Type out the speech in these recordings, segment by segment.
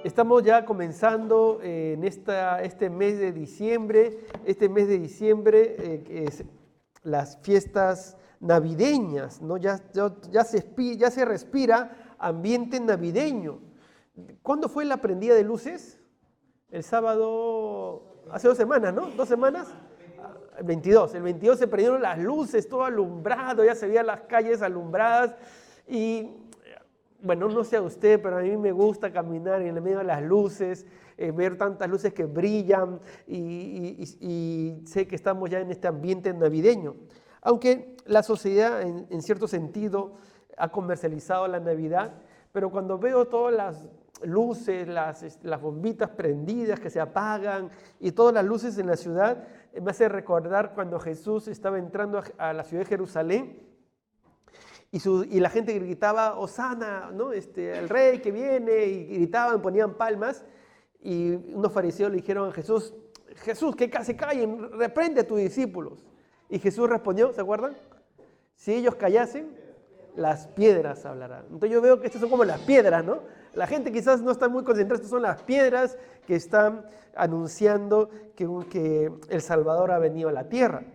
Estamos ya comenzando en este mes de diciembre, que es las fiestas navideñas, ¿no? Ya se respira ambiente navideño. ¿Cuándo fue la prendida de luces? El sábado, hace 2 semanas, ¿no? 2 semanas. El 22 se prendieron las luces, todo alumbrado, ya se veían las calles alumbradas y bueno, no sé a usted, pero a mí me gusta caminar en el medio de las luces, ver tantas luces que brillan y sé que estamos ya en este ambiente navideño. Aunque la sociedad en cierto sentido ha comercializado la Navidad, pero cuando veo todas las luces, las bombitas prendidas que se apagan y todas las luces en la ciudad, me hace recordar cuando Jesús estaba entrando a la ciudad de Jerusalén y la gente gritaba, Hosana, ¿no? El rey que viene, y gritaban, ponían palmas, y unos fariseos le dijeron a Jesús, que se callen, reprende a tus discípulos. Y Jesús respondió, ¿se acuerdan? Si ellos callasen, las piedras hablarán. Entonces yo veo que estas son como las piedras, ¿no? La gente quizás no está muy concentrada, estas son las piedras que están anunciando que el Salvador ha venido a la tierra.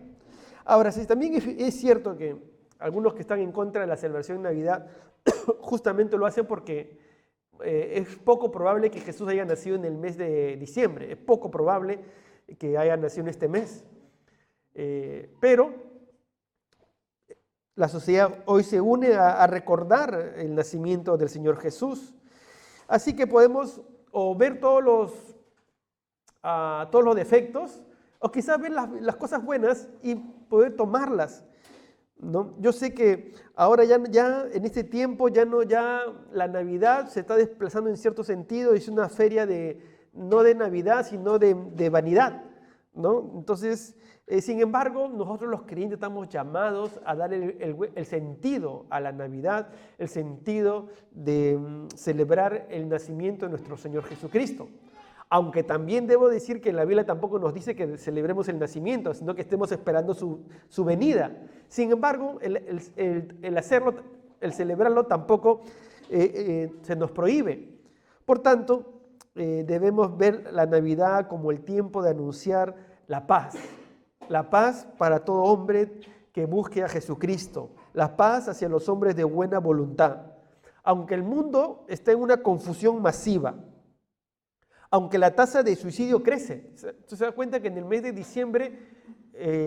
Ahora, sí, también es cierto que algunos que están en contra de la celebración de Navidad justamente lo hacen porque es poco probable que Jesús haya nacido en el mes de diciembre, es poco probable que haya nacido en este mes. Pero la sociedad hoy se une a recordar el nacimiento del Señor Jesús. Así que podemos o ver todos los defectos, o quizás ver las cosas buenas y poder tomarlas, ¿no? Yo sé que ahora ya en este tiempo ya la Navidad se está desplazando en cierto sentido, es una feria no de Navidad, sino de vanidad, ¿no? Entonces, sin embargo, nosotros los creyentes estamos llamados a dar el sentido a la Navidad, el sentido de celebrar el nacimiento de nuestro Señor Jesucristo. Aunque también debo decir que en la Biblia tampoco nos dice que celebremos el nacimiento, sino que estemos esperando su venida. Sin embargo, el hacerlo, el celebrarlo tampoco se nos prohíbe. Por tanto, debemos ver la Navidad como el tiempo de anunciar la paz para todo hombre que busque a Jesucristo, la paz hacia los hombres de buena voluntad. Aunque el mundo esté en una confusión masiva, aunque la tasa de suicidio crece. ¿Usted se da cuenta que en el mes de diciembre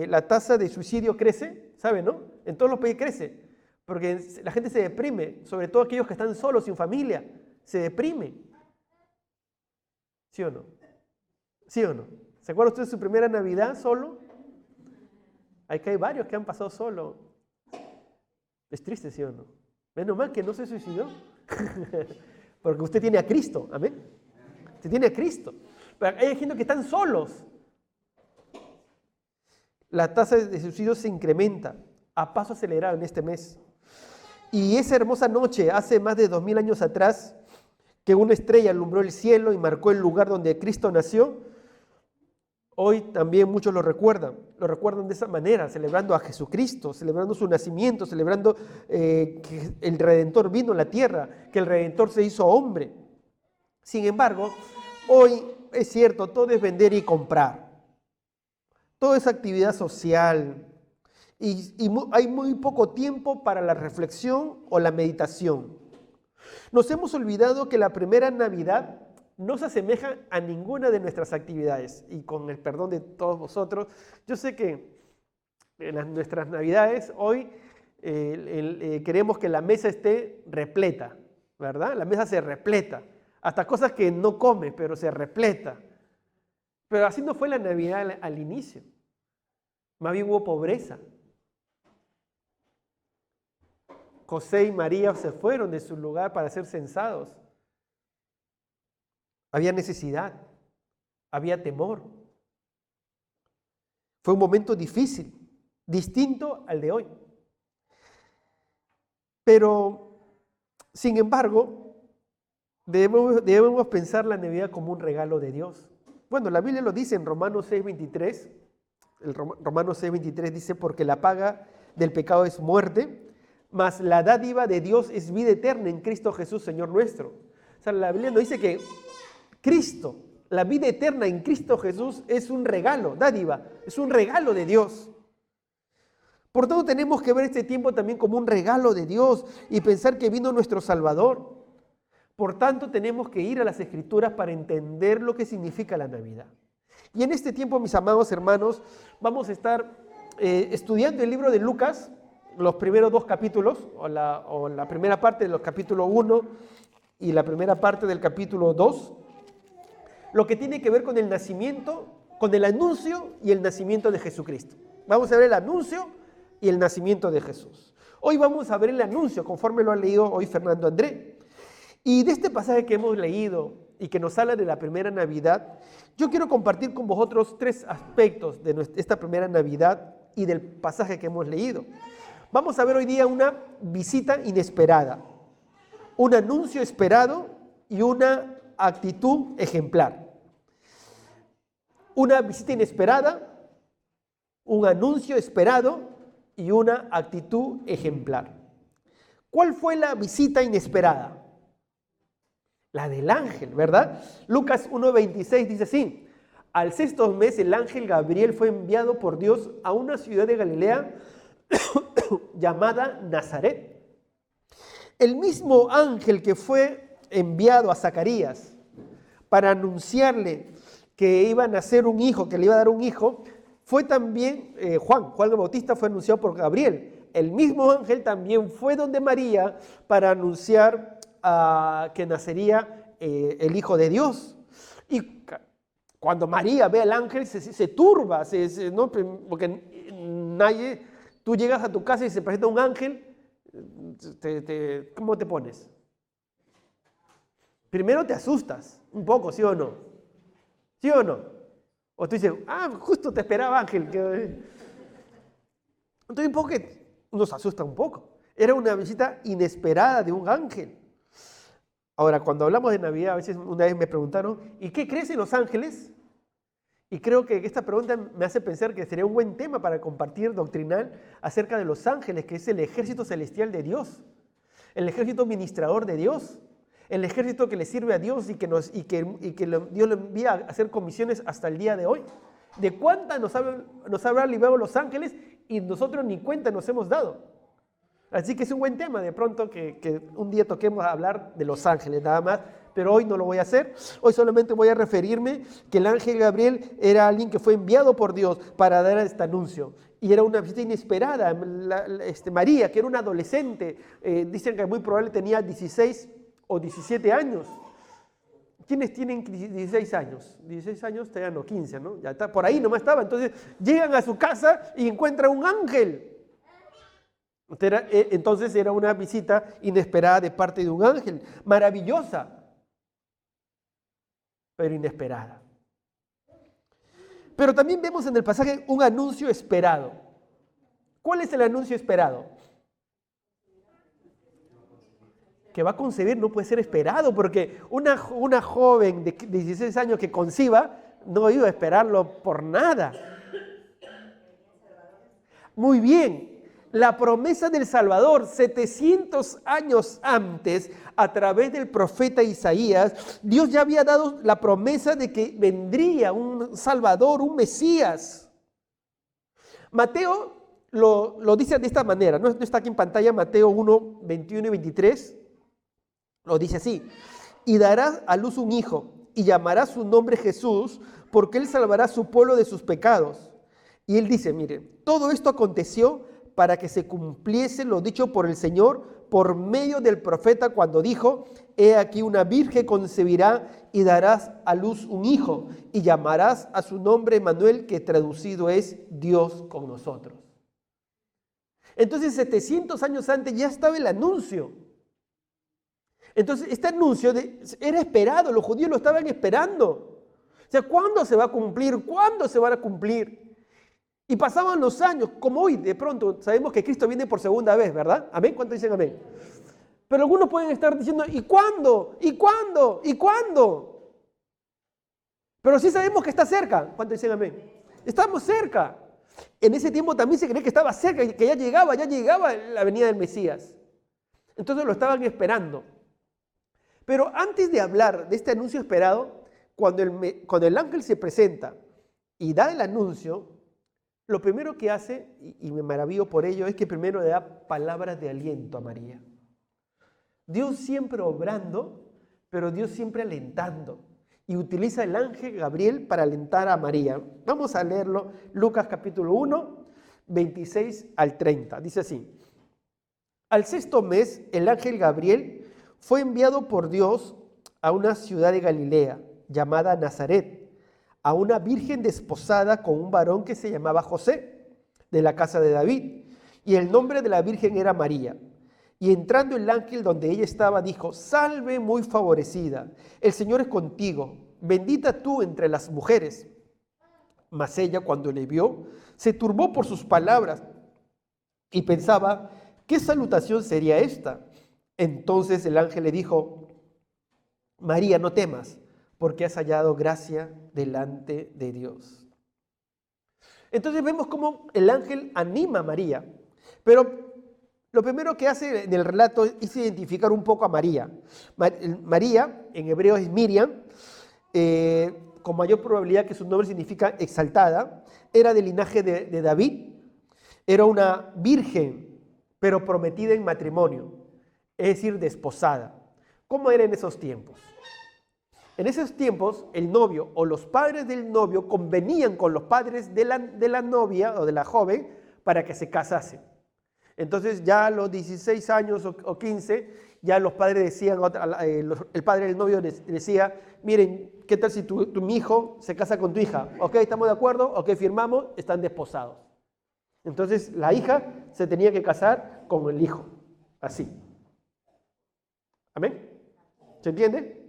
la tasa de suicidio crece? ¿Sabe, no? En todos los países crece, porque la gente se deprime, sobre todo aquellos que están solos, sin familia, se deprime. ¿Sí o no? ¿Sí o no? ¿Se acuerda usted de su primera Navidad solo? Aquí hay varios que han pasado solo. Es triste, ¿sí o no? Menos mal que no se suicidó, porque usted tiene a Cristo, amén. Usted tiene a Cristo. Pero hay gente que están solos. La tasa de suicidio se incrementa a paso acelerado en este mes. Y esa hermosa noche, hace más de 2000 años atrás, que una estrella alumbró el cielo y marcó el lugar donde Cristo nació, hoy también muchos lo recuerdan de esa manera, celebrando a Jesucristo, celebrando su nacimiento, celebrando que el Redentor vino a la tierra, que el Redentor se hizo hombre. Sin embargo, hoy es cierto, todo es vender y comprar. Todo es actividad social y hay muy poco tiempo para la reflexión o la meditación. Nos hemos olvidado que la primera Navidad no se asemeja a ninguna de nuestras actividades. Y con el perdón de todos vosotros, yo sé que en nuestras Navidades hoy queremos que la mesa esté repleta, ¿verdad? La mesa se repleta. Hasta cosas que no come, pero se repleta. Pero así no fue la Navidad al inicio. Más bien hubo pobreza. José y María se fueron de su lugar para ser censados. Había necesidad, había temor. Fue un momento difícil, distinto al de hoy. Pero, sin embargo, debemos pensar la Navidad como un regalo de Dios. Bueno, la Biblia lo dice en Romanos 6:23. Romanos 6:23 dice, porque la paga del pecado es muerte, mas la dádiva de Dios es vida eterna en Cristo Jesús, Señor nuestro. O sea, la Biblia nos dice que Cristo, la vida eterna en Cristo Jesús es un regalo, dádiva, es un regalo de Dios. Por tanto, tenemos que ver este tiempo también como un regalo de Dios y pensar que vino nuestro Salvador. Por tanto, tenemos que ir a las Escrituras para entender lo que significa la Navidad. Y en este tiempo, mis amados hermanos, vamos a estar estudiando el libro de Lucas, los primeros 2 capítulos, o la primera parte de los capítulos 1 y la primera parte del capítulo 2, lo que tiene que ver con el nacimiento, con el anuncio y el nacimiento de Jesucristo. Vamos a ver el anuncio y el nacimiento de Jesús. Hoy vamos a ver el anuncio, conforme lo ha leído hoy Fernando André. Y de este pasaje que hemos leído y que nos habla de la primera Navidad, yo quiero compartir con vosotros 3 aspectos de esta primera Navidad y del pasaje que hemos leído. Vamos a ver hoy día una visita inesperada, un anuncio esperado y una actitud ejemplar. Una visita inesperada, un anuncio esperado y una actitud ejemplar. ¿Cuál fue la visita inesperada? La del ángel, ¿verdad? Lucas 1:26 dice así: al 6º mes el ángel Gabriel fue enviado por Dios a una ciudad de Galilea llamada Nazaret. El mismo ángel que fue enviado a Zacarías para anunciarle que iba a nacer un hijo, que le iba a dar un hijo, fue también Juan el Bautista fue anunciado por Gabriel. El mismo ángel también fue donde María para anunciar que nacería el Hijo de Dios. Y cuando María ve al ángel se turba, ¿no? Porque tú llegas a tu casa y se presenta un ángel, ¿cómo te pones? Primero te asustas un poco, ¿sí o no? ¿Sí o no? O tú dices, justo te esperaba ángel. Entonces un poco que nos asusta un poco. Era una visita inesperada de un ángel. Ahora, cuando hablamos de Navidad, a veces una vez me preguntaron, ¿y qué crees en los ángeles? Y creo que esta pregunta me hace pensar que sería un buen tema para compartir doctrinal acerca de los ángeles, que es el ejército celestial de Dios, el ejército ministrador de Dios, el ejército que le sirve a Dios y que Dios lo envía a hacer comisiones hasta el día de hoy. ¿De cuántas nos habrán librado los ángeles y nosotros ni cuenta nos hemos dado? Así que es un buen tema de pronto que un día toquemos a hablar de los ángeles nada más, pero hoy no lo voy a hacer. Hoy solamente voy a referirme que el ángel Gabriel era alguien que fue enviado por Dios para dar este anuncio. Y era una visita inesperada. María, que era una adolescente, dicen que muy probable tenía 16 o 17 años. ¿Quiénes tienen 16 años? 16 años, tenían 15, ¿no? Ya está, por ahí nomás estaba. Entonces llegan a su casa y encuentran un ángel. Entonces era una visita inesperada de parte de un ángel, maravillosa, pero inesperada. Pero también vemos en el pasaje un anuncio esperado. ¿Cuál es el anuncio esperado? Que va a concebir no puede ser esperado, porque una joven de 16 años que conciba no iba a esperarlo por nada. Muy bien. La promesa del Salvador, 700 años antes, a través del profeta Isaías, Dios ya había dado la promesa de que vendría un Salvador, un Mesías. Mateo lo dice de esta manera, no está aquí en pantalla, Mateo 1, 21 y 23, lo dice así: y dará a luz un hijo, y llamará su nombre Jesús, porque él salvará a su pueblo de sus pecados. Y él dice, mire, todo esto aconteció para que se cumpliese lo dicho por el Señor por medio del profeta cuando dijo: he aquí una virgen concebirá y darás a luz un hijo y llamarás a su nombre Emmanuel, que traducido es Dios con nosotros. Entonces 700 años antes ya estaba el anuncio. Entonces este anuncio era esperado, los judíos lo estaban esperando. O sea, ¿cuándo se va a cumplir? ¿Cuándo se van a cumplir? Y pasaban los años, como hoy, de pronto, sabemos que Cristo viene por segunda vez, ¿verdad? ¿Amén? ¿Cuántos dicen amén? Pero algunos pueden estar diciendo, ¿y cuándo? ¿Y cuándo? ¿Y cuándo? Pero sí sabemos que está cerca. ¿Cuántos dicen amén? Estamos cerca. En ese tiempo también se cree que estaba cerca, que ya llegaba la venida del Mesías. Entonces lo estaban esperando. Pero antes de hablar de este anuncio esperado, cuando el ángel se presenta y da el anuncio, lo primero que hace, y me maravillo por ello, es que primero le da palabras de aliento a María. Dios siempre obrando, pero Dios siempre alentando. Y utiliza el ángel Gabriel para alentar a María. Vamos a leerlo, Lucas capítulo 1, 26 al 30. Dice así: al sexto mes, el ángel Gabriel fue enviado por Dios a una ciudad de Galilea, llamada Nazaret, a una virgen desposada con un varón que se llamaba José, de la casa de David, y el nombre de la virgen era María. Y entrando el ángel donde ella estaba, dijo: salve muy favorecida, el Señor es contigo, bendita tú entre las mujeres. Mas ella, cuando le vio, se turbó por sus palabras y pensaba: ¿qué salutación sería esta? Entonces el ángel le dijo: María, no temas, porque has hallado gracia delante de Dios. Entonces vemos cómo el ángel anima a María, pero lo primero que hace en el relato es identificar un poco a María. María, en hebreo es Miriam, con mayor probabilidad que su nombre significa exaltada, era del linaje de David, era una virgen, pero prometida en matrimonio, es decir, desposada. ¿Cómo era en esos tiempos? En esos tiempos, el novio o los padres del novio convenían con los padres de la novia o de la joven para que se casasen. Entonces ya a los 16 años o 15, ya los padres decían, el padre del novio decía: miren, ¿qué tal si mi hijo se casa con tu hija? Ok, ¿estamos de acuerdo? Ok, firmamos, están desposados. Entonces la hija se tenía que casar con el hijo, así. ¿Amén? ¿Se entiende?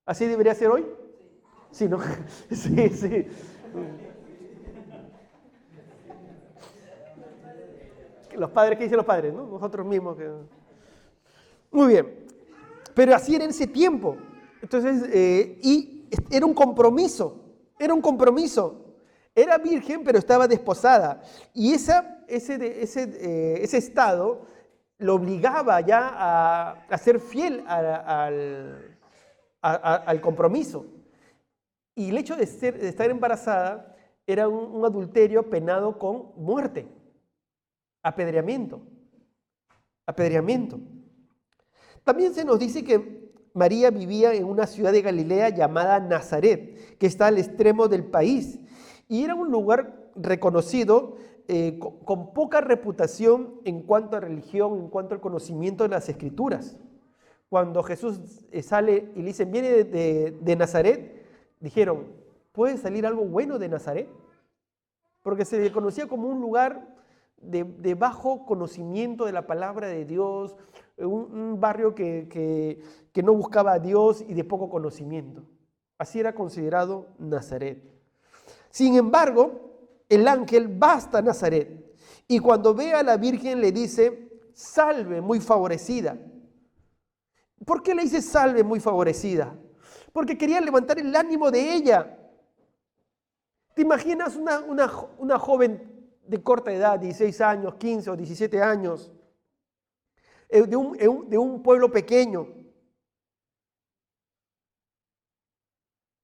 ¿Así debería ser hoy? Sí, ¿no? Sí, sí. Los padres, ¿qué dicen los padres? ¿No? Nosotros mismos. Muy bien. Pero así era en ese tiempo. Entonces, y era un compromiso. Era un compromiso. Era virgen, pero estaba desposada. Y ese estado lo obligaba ya a ser fiel al compromiso. Y el hecho de estar embarazada era un adulterio penado con muerte. Apedreamiento. También se nos dice que María vivía en una ciudad de Galilea llamada Nazaret, que está al extremo del país, y era un lugar reconocido con poca reputación en cuanto a religión, en cuanto al conocimiento de las Escrituras. Cuando Jesús sale y le dicen: viene de Nazaret, dijeron: ¿puede salir algo bueno de Nazaret? Porque se le conocía como un lugar de bajo conocimiento de la palabra de Dios, un barrio que no buscaba a Dios y de poco conocimiento. Así era considerado Nazaret. Sin embargo, el ángel va hasta Nazaret y cuando ve a la Virgen le dice: salve muy favorecida. ¿Por qué le dice salve muy favorecida? Porque quería levantar el ánimo de ella. ¿Te imaginas una joven de corta edad, 16 años, 15 o 17 años, de un pueblo pequeño?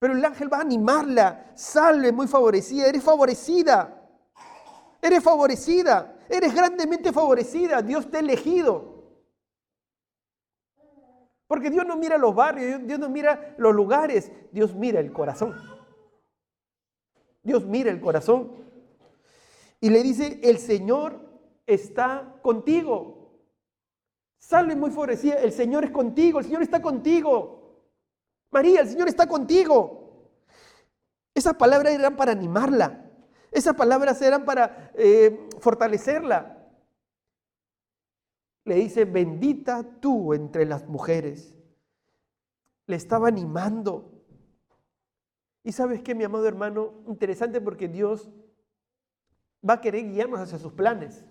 Pero el ángel va a animarla: salve muy favorecida, eres favorecida, eres grandemente favorecida, Dios te ha elegido. Porque Dios no mira los barrios, Dios no mira los lugares, Dios mira el corazón. Dios mira el corazón. Y le dice: el Señor está contigo. Salve muy favorecida, el Señor es contigo, el Señor está contigo. María, el Señor está contigo. Esas palabras eran para animarla. Esas palabras eran para fortalecerla. Le dice: bendita tú entre las mujeres. Le estaba animando. Y ¿sabes qué, mi amado hermano? Interesante, porque Dios va a querer guiarnos hacia sus planes.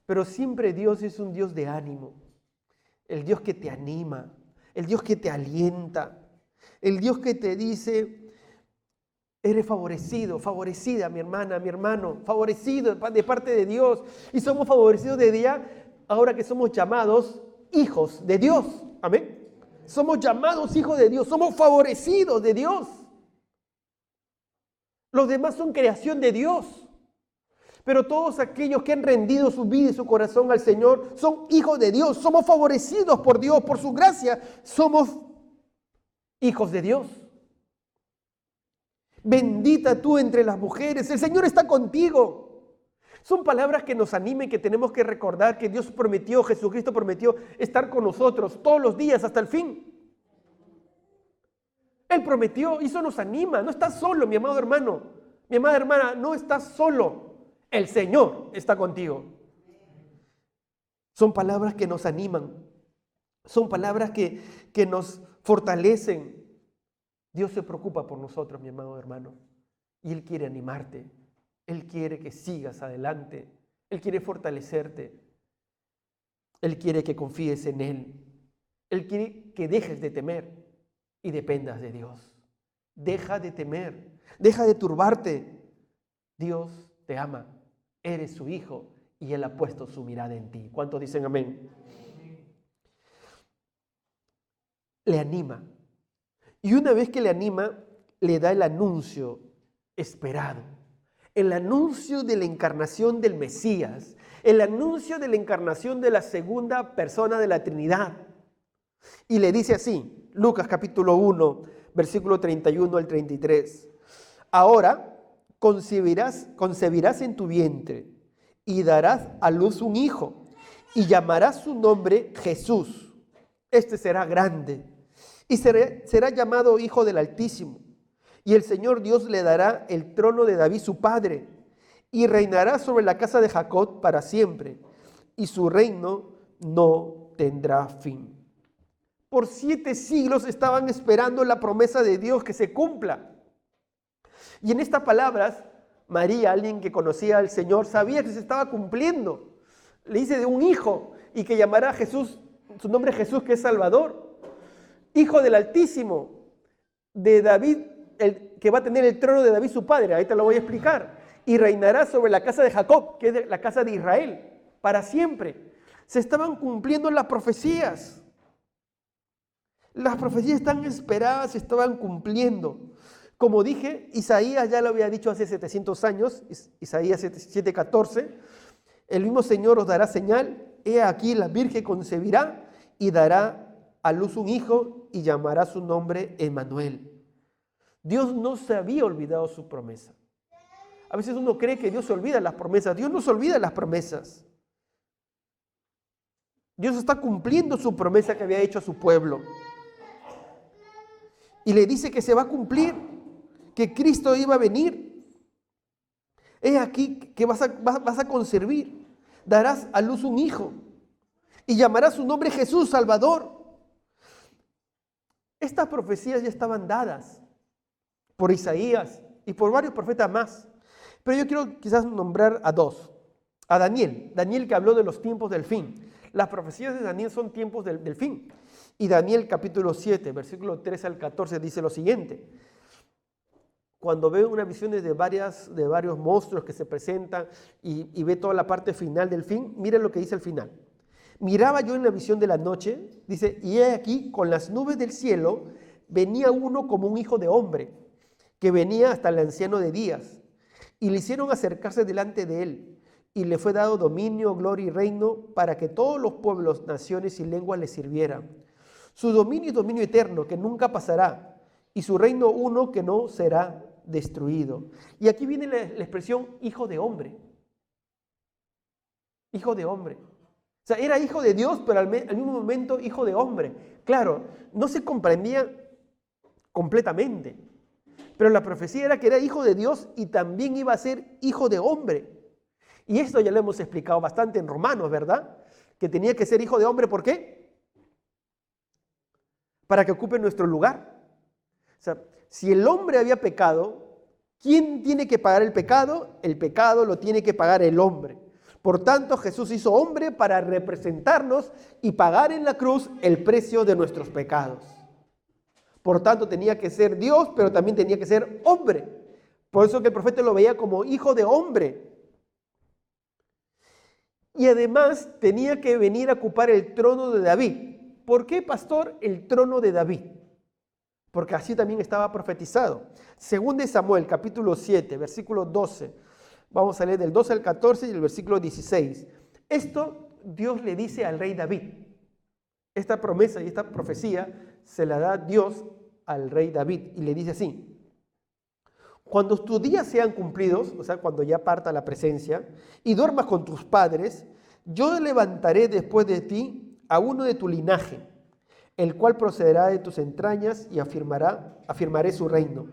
Pero siempre Dios es un Dios de ánimo. El Dios que te anima. El Dios que te alienta. El Dios que te dice: eres favorecido, favorecida, mi hermana, mi hermano. Favorecido de parte de Dios. Y somos favorecidos de día ahora que somos llamados hijos de Dios. Amén. somos llamados hijos de Dios, somos favorecidos de Dios. Los demás son creación de Dios. Pero todos aquellos que han rendido su vida y su corazón al Señor son hijos de Dios. Somos favorecidos por Dios, por su gracia. Somos hijos de Dios. Bendita tú entre las mujeres. El Señor está contigo. Son palabras que nos animan, que tenemos que recordar que Dios prometió, Jesucristo prometió estar con nosotros todos los días hasta el fin. Él prometió y eso nos anima. No estás solo, mi amado hermano. Mi amada hermana, no estás solo. El Señor está contigo. Son palabras que nos animan. Son palabras que nos fortalecen. Dios se preocupa por nosotros, mi amado hermano. Y Él quiere animarte. Él quiere que sigas adelante. Él quiere fortalecerte. Él quiere que confíes en Él. Él quiere que dejes de temer y dependas de Dios. Deja de temer. Deja de turbarte. Dios te ama. Eres su hijo y Él ha puesto su mirada en ti. ¿Cuántos dicen amén? Le anima. Y una vez que le anima, le da el anuncio esperado. El anuncio de la encarnación del Mesías. El anuncio de la encarnación de la segunda persona de la Trinidad. Y le dice así, Lucas capítulo 1, versículo 31 al 33. Ahora concebirás en tu vientre y darás a luz un hijo y llamarás su nombre Jesús. Este será grande y será llamado Hijo del Altísimo. Y el Señor Dios le dará el trono de David su padre y reinará sobre la casa de Jacob para siempre y su reino no tendrá fin. Por 7 siglos estaban esperando la promesa de Dios que se cumpla. Y en estas palabras, María, alguien que conocía al Señor, sabía que se estaba cumpliendo. Le dice de un hijo y que llamará a Jesús, su nombre es Jesús, que es Salvador. Hijo del Altísimo, de David, el que va a tener el trono de David su padre, ahí te lo voy a explicar. Y reinará sobre la casa de Jacob, que es la casa de Israel, para siempre. Se estaban cumpliendo las profecías. Las profecías tan esperadas se estaban cumpliendo. Como dije, Isaías ya lo había dicho hace 700 años, Isaías 7:14, el mismo Señor os dará señal, he aquí la Virgen concebirá y dará a luz un hijo y llamará su nombre Emmanuel. Dios no se había olvidado su promesa. A veces uno cree que Dios se olvida las promesas. Dios no se olvida las promesas. Dios está cumpliendo su promesa que había hecho a su pueblo. Y le dice que se va a cumplir, que Cristo iba a venir. He aquí que vas a concebir, darás a luz un hijo y llamarás su nombre Jesús, Salvador. Estas profecías ya estaban dadas por Isaías y por varios profetas más. Pero yo quiero quizás nombrar a 2. A Daniel que habló de los tiempos del fin. Las profecías de Daniel son tiempos del fin. Y Daniel capítulo 7, versículo 13 al 14 dice lo siguiente. Cuando ve una visión de varios monstruos que se presentan y ve toda la parte final del fin, miren lo que dice al final. Miraba yo en la visión de la noche, dice, y he aquí con las nubes del cielo venía uno como un hijo de hombre, que venía hasta el anciano de días, y le hicieron acercarse delante de él, y le fue dado dominio, gloria y reino, para que todos los pueblos, naciones y lenguas le sirvieran. Su dominio es dominio eterno, que nunca pasará, y su reino uno que no será destruido. Y aquí viene la expresión hijo de hombre. Hijo de hombre. O sea, era hijo de Dios, pero al mismo momento hijo de hombre. Claro, no se comprendía completamente, pero la profecía era que era hijo de Dios y también iba a ser hijo de hombre. Y esto ya lo hemos explicado bastante en Romanos, ¿verdad? Que tenía que ser hijo de hombre, ¿por qué? Para que ocupe nuestro lugar. O sea, si el hombre había pecado, ¿quién tiene que pagar el pecado? El pecado lo tiene que pagar el hombre. Por tanto, Jesús hizo hombre para representarnos y pagar en la cruz el precio de nuestros pecados. Por tanto, tenía que ser Dios, pero también tenía que ser hombre. Por eso que el profeta lo veía como hijo de hombre. Y además tenía que venir a ocupar el trono de David. ¿por qué, pastor, el trono de David? Porque así también estaba profetizado. Según de Samuel, capítulo 7, versículo 12. Vamos a leer del 12 al 14 y el versículo 16. Esto Dios le dice al rey David. Esta promesa y esta profecía se la da Dios al rey David y le dice así: cuando tus días sean cumplidos, o sea, cuando ya parta la presencia, y duermas con tus padres, yo levantaré después de ti a uno de tu linaje, el cual procederá de tus entrañas y afirmaré su reino.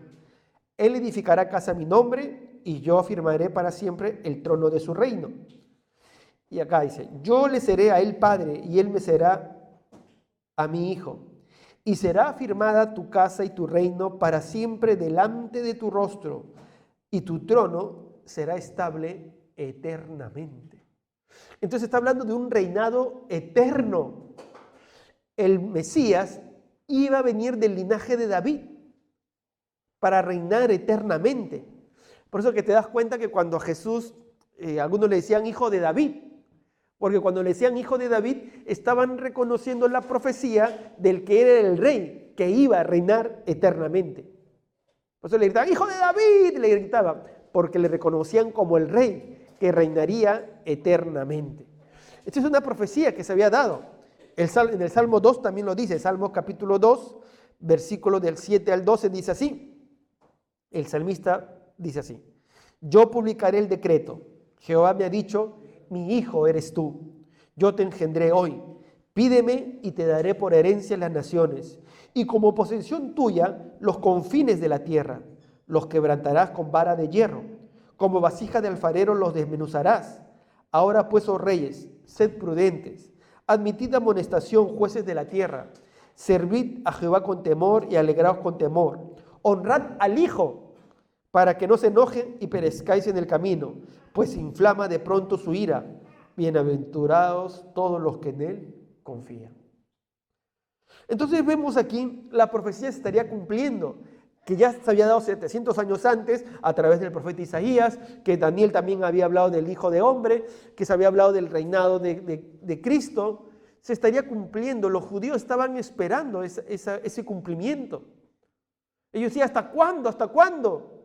Él edificará casa a mi nombre y yo afirmaré para siempre el trono de su reino. Y acá dice, yo le seré a él padre y él me será a mi hijo. Y será afirmada tu casa y tu reino para siempre delante de tu rostro, y tu trono será estable eternamente. Entonces está hablando de un reinado eterno. El Mesías iba a venir del linaje de David para reinar eternamente. Por eso que te das cuenta que cuando a Jesús, algunos le decían hijo de David, porque cuando le decían hijo de David, estaban reconociendo la profecía del que era el rey, que iba a reinar eternamente. Por eso le gritaban, hijo de David, le gritaban, porque le reconocían como el rey que reinaría eternamente. Esta es una profecía que se había dado. En el Salmo 2 también lo dice, Salmo capítulo 2, versículo del 7 al 12, dice así. El salmista dice así: yo publicaré el decreto. Jehová me ha dicho, mi hijo eres tú. Yo te engendré hoy. Pídeme y te daré por herencia las naciones, y como posesión tuya los confines de la tierra. Los quebrantarás con vara de hierro. Como vasija de alfarero los desmenuzarás. Ahora pues, oh reyes, sed prudentes. Admitid amonestación, jueces de la tierra. Servid a Jehová con temor y alegraos con temor. Honrad al Hijo, para que no se enoje y perezcáis en el camino, pues inflama de pronto su ira. Bienaventurados todos los que en él confían. Entonces vemos aquí, la profecía se estaría cumpliendo, que ya se había dado 700 años antes a través del profeta Isaías, que Daniel también había hablado del Hijo de Hombre, que se había hablado del reinado de Cristo. Se estaría cumpliendo, los judíos estaban esperando ese cumplimiento. Ellos decían, ¿hasta cuándo? ¿Hasta cuándo?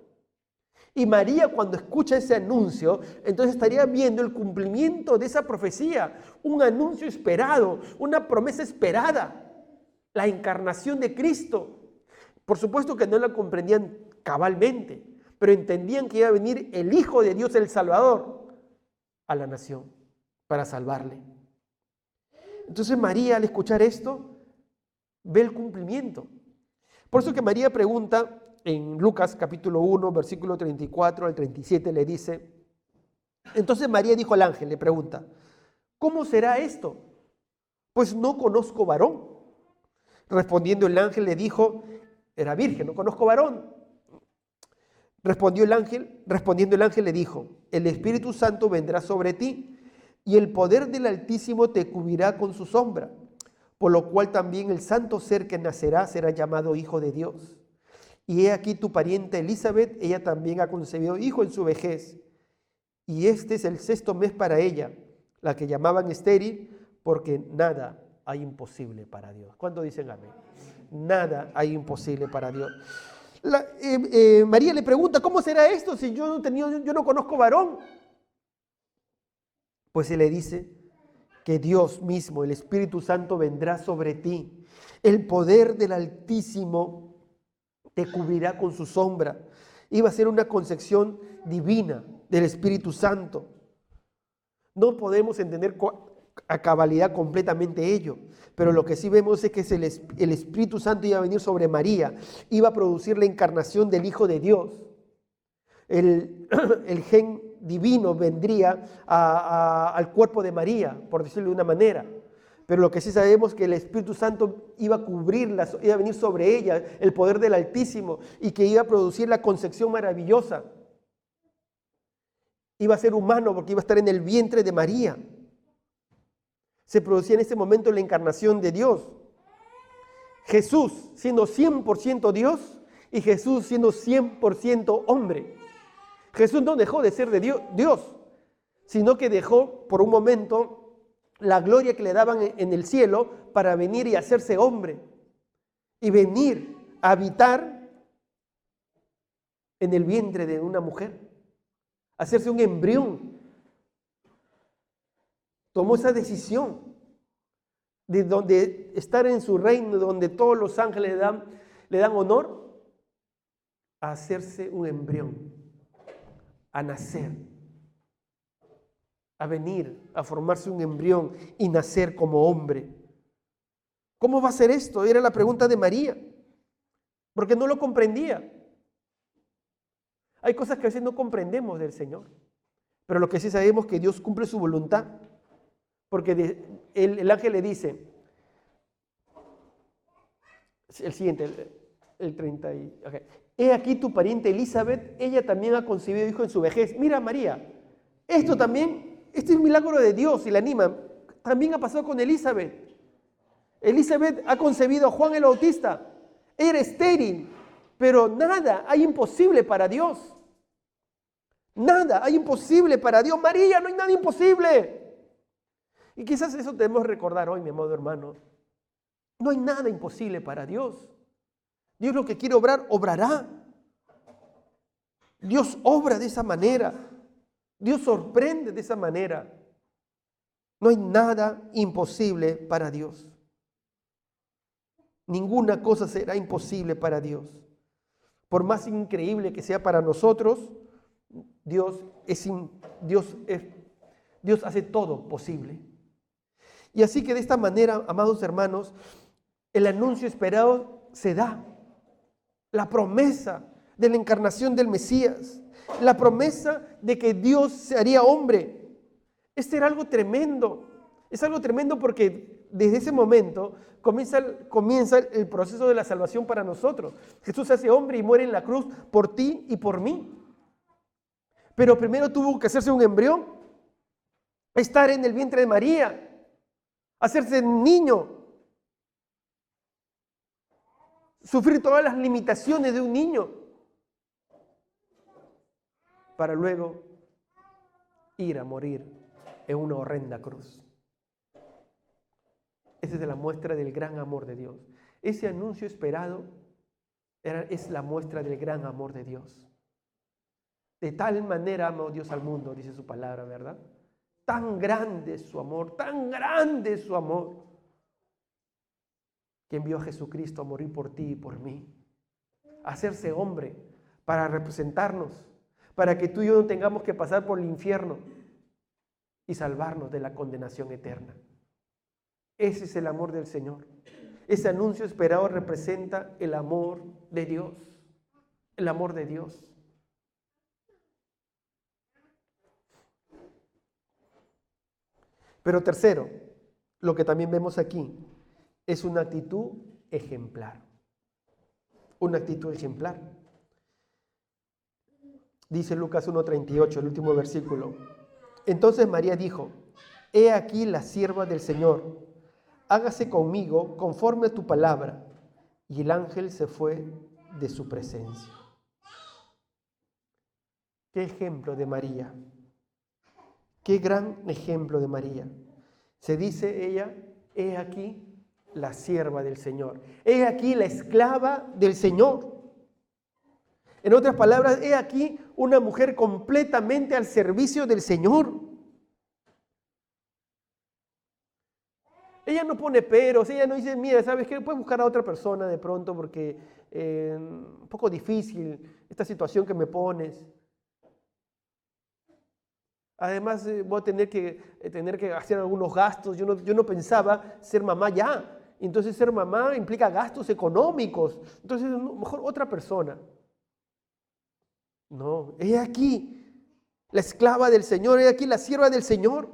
Y María, cuando escucha ese anuncio, entonces estaría viendo el cumplimiento de esa profecía, un anuncio esperado, una promesa esperada, la encarnación de Cristo. Por supuesto que no la comprendían cabalmente, pero entendían que iba a venir el Hijo de Dios, el Salvador, a la nación para salvarle. Entonces María, al escuchar esto, ve el cumplimiento. Por eso que María pregunta en Lucas capítulo 1, versículo 34 al 37, le dice, entonces María dijo al ángel, le pregunta, ¿cómo será esto? Pues no conozco varón. Respondiendo el ángel le dijo, era virgen, no conozco varón. Respondiendo el ángel le dijo, el Espíritu Santo vendrá sobre ti y el poder del Altísimo te cubrirá con su sombra, por lo cual también el santo ser que nacerá será llamado Hijo de Dios. Y he aquí tu pariente Elizabeth, ella también ha concebido hijo en su vejez, y este es el 6º mes para ella, la que llamaban estéril, porque nada hay imposible para Dios. ¿Cuántos dicen amén? Nada hay imposible para Dios. María le pregunta, ¿cómo será esto si yo no conozco varón? Pues se le dice que Dios mismo, el Espíritu Santo, vendrá sobre ti. El poder del Altísimo te cubrirá con su sombra. Iba a ser una concepción divina del Espíritu Santo. No podemos entender a cabalidad completamente ello, pero lo que sí vemos es que el Espíritu Santo iba a venir sobre María, iba a producir la encarnación del Hijo de Dios. El gen divino vendría al cuerpo de María, por decirlo de una manera. Pero lo que sí sabemos es que el Espíritu Santo iba a cubrirla, iba a venir sobre ella el poder del Altísimo y que iba a producir la concepción maravillosa. Iba a ser humano porque iba a estar en el vientre de María. Se producía en ese momento la encarnación de Dios. Jesús siendo 100% Dios y Jesús siendo 100% hombre. Jesús no dejó de ser de Dios, sino que dejó por un momento la gloria que le daban en el cielo para venir y hacerse hombre y venir a habitar en el vientre de una mujer, hacerse un embrión. Tomó esa decisión de donde estar en su reino, donde todos los ángeles le dan honor, a hacerse un embrión, a nacer, a venir, a formarse un embrión y nacer como hombre. ¿Cómo va a ser esto? Era la pregunta de María, porque no lo comprendía. Hay cosas que a veces no comprendemos del Señor, pero lo que sí sabemos es que Dios cumple su voluntad, porque el ángel le dice, el siguiente, el 30, okay. He aquí tu pariente Elizabeth, ella también ha concebido hijo en su vejez. Mira María, esto es un milagro de Dios y la anima. También ha pasado con Elizabeth. Elizabeth ha concebido a Juan el Bautista. Era estéril, pero nada hay imposible para Dios. Nada hay imposible para Dios. María, no hay nada imposible. Y quizás eso debemos recordar hoy, mi amado hermano. No hay nada imposible para Dios. Dios lo que quiere obrar, obrará. Dios obra de esa manera. Dios sorprende de esa manera. No hay nada imposible para Dios. Ninguna cosa será imposible para Dios. Por más increíble que sea para nosotros, Dios hace todo posible. Y así que de esta manera, amados hermanos, el anuncio esperado se da. La promesa de la encarnación del Mesías, la promesa de que Dios se haría hombre. Este era algo tremendo. Es algo tremendo porque desde ese momento comienza el proceso de la salvación para nosotros. Jesús se hace hombre y muere en la cruz por ti y por mí. Pero primero tuvo que hacerse un embrión, estar en el vientre de María, hacerse niño, sufrir todas las limitaciones de un niño, para luego ir a morir en una horrenda cruz. Esa es la muestra del gran amor de Dios. Ese anuncio esperado es la muestra del gran amor de Dios. De tal manera amó Dios al mundo, dice su palabra, ¿verdad? Tan grande es su amor, tan grande es su amor, que envió a Jesucristo a morir por ti y por mí, a hacerse hombre para representarnos, para que tú y yo no tengamos que pasar por el infierno y salvarnos de la condenación eterna. Ese es el amor del Señor. Ese anuncio esperado representa el amor de Dios, el amor de Dios. Pero tercero, lo que también vemos aquí es una actitud ejemplar. Una actitud ejemplar. Dice Lucas 1:38, el último versículo. Entonces María dijo, he aquí la sierva del Señor, hágase conmigo conforme a tu palabra. Y el ángel se fue de su presencia. Qué ejemplo de María. Qué gran ejemplo de María. Se dice ella, he aquí la sierva del Señor. He aquí la esclava del Señor. En otras palabras, he aquí una mujer completamente al servicio del Señor. Ella no pone peros, ella no dice, mira, ¿sabes qué? Puedes buscar a otra persona de pronto porque un poco difícil esta situación que me pones. Además, voy a tener que hacer algunos gastos. Yo no pensaba ser mamá ya. Entonces, ser mamá implica gastos económicos. Entonces, mejor otra persona. No, he aquí la esclava del Señor, he aquí la sierva del Señor.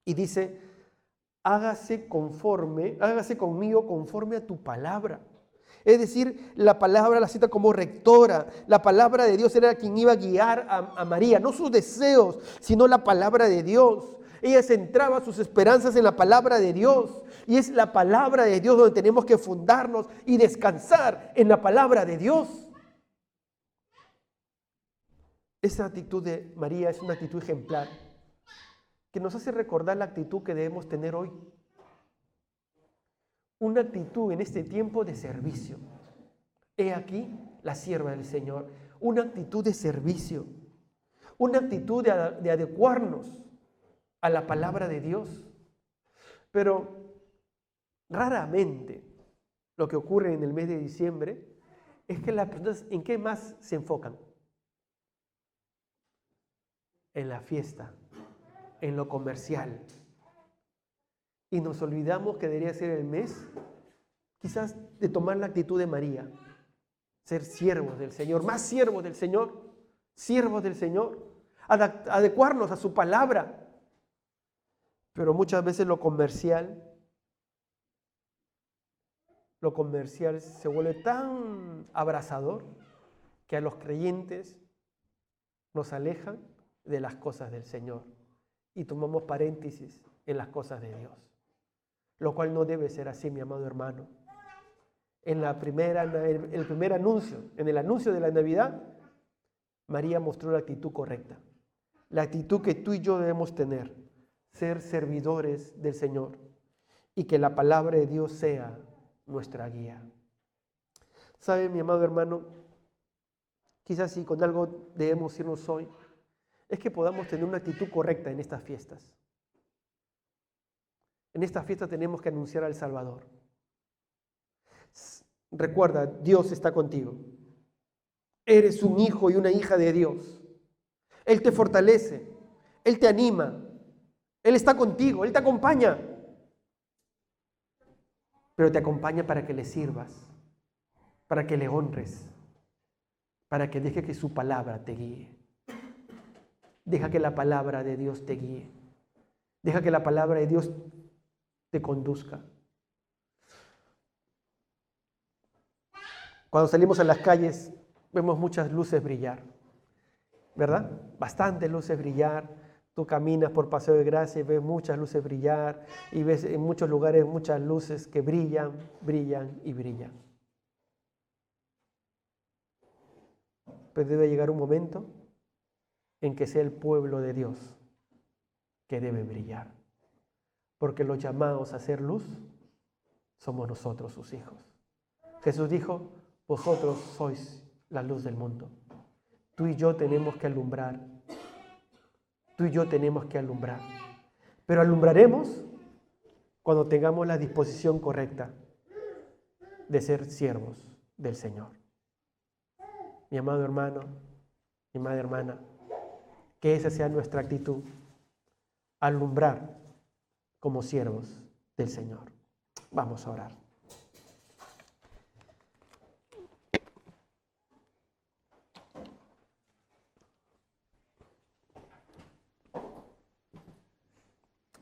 Y dice, hágase conmigo conforme a tu palabra. Es decir, la palabra la cita como rectora. La palabra de Dios era quien iba a guiar a María, no sus deseos, sino la palabra de Dios. Ella centraba sus esperanzas en la palabra de Dios. Y es la palabra de Dios donde tenemos que fundarnos y descansar en la palabra de Dios. Esa actitud de María es una actitud ejemplar. que nos hace recordar la actitud que debemos tener hoy. Una actitud en este tiempo de servicio. He aquí la sierva del Señor. Una actitud de servicio. Una actitud de adecuarnos a la palabra de Dios. Pero raramente lo que ocurre en el mes de diciembre es que las personas, ¿en qué más se enfocan? En la fiesta, en lo comercial. Y nos olvidamos que debería ser el mes, quizás, de tomar la actitud de María. Ser siervos del Señor, más siervos del Señor, adecuarnos a su palabra. Pero muchas veces lo comercial se vuelve tan abrasador que a los creyentes nos alejan de las cosas del Señor y tomamos paréntesis en las cosas de Dios, lo cual no debe ser así, mi amado hermano. En el primer anuncio, en el anuncio de la Navidad, María mostró la actitud correcta, la actitud que tú y yo debemos tener, ser servidores del Señor y que la palabra de Dios sea nuestra guía. ¿Sabe, mi amado hermano? Quizás si con algo debemos irnos hoy, es que podamos tener una actitud correcta en estas fiestas. En esta fiesta tenemos que anunciar al Salvador. Recuerda, Dios está contigo. Eres un hijo y una hija de Dios. Él te fortalece, Él te anima, Él está contigo, Él te acompaña. Pero te acompaña para que le sirvas, para que le honres, para que deje que su palabra te guíe. Deja que la palabra de Dios te guíe. Deja que la palabra de Dios te conduzca. Cuando salimos a las calles, vemos muchas luces brillar, ¿verdad? Bastantes luces brillar. Tú caminas por Paseo de Gracia y ves muchas luces brillar y ves en muchos lugares muchas luces que brillan, brillan y brillan. Pero debe llegar un momento en que sea el pueblo de Dios que debe brillar. Porque los llamados a hacer luz somos nosotros, sus hijos. Jesús dijo, vosotros sois la luz del mundo. Tú y yo tenemos que alumbrar. Tú y yo tenemos que alumbrar. Pero alumbraremos cuando tengamos la disposición correcta de ser siervos del Señor. Mi amado hermano, mi amada hermana, que esa sea nuestra actitud, alumbrar como siervos del Señor. Vamos a orar.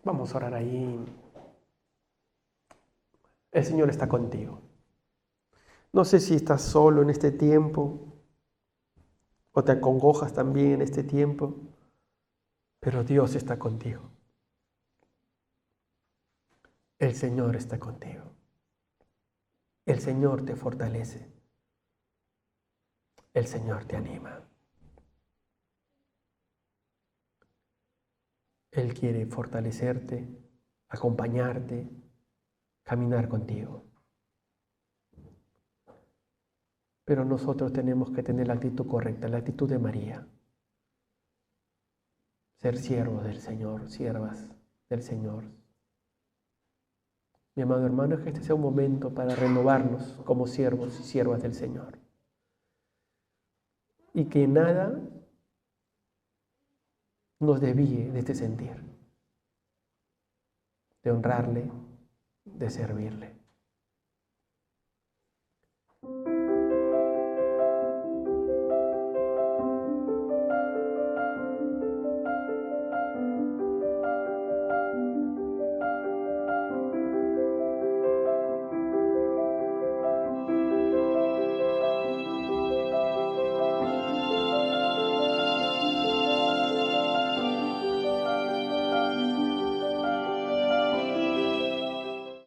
Vamos a orar ahí. El Señor está contigo. No sé si estás solo en este tiempo o te acongojas también en este tiempo, pero Dios está contigo. El Señor está contigo. El Señor te fortalece. El Señor te anima. Él quiere fortalecerte, acompañarte, caminar contigo. Pero nosotros tenemos que tener la actitud correcta, la actitud de María. Ser siervos del Señor, siervas del Señor. Mi amado hermano, es que este sea un momento para renovarnos como siervos y siervas del Señor. Y que nada nos desvíe de este sentir, de honrarle, de servirle.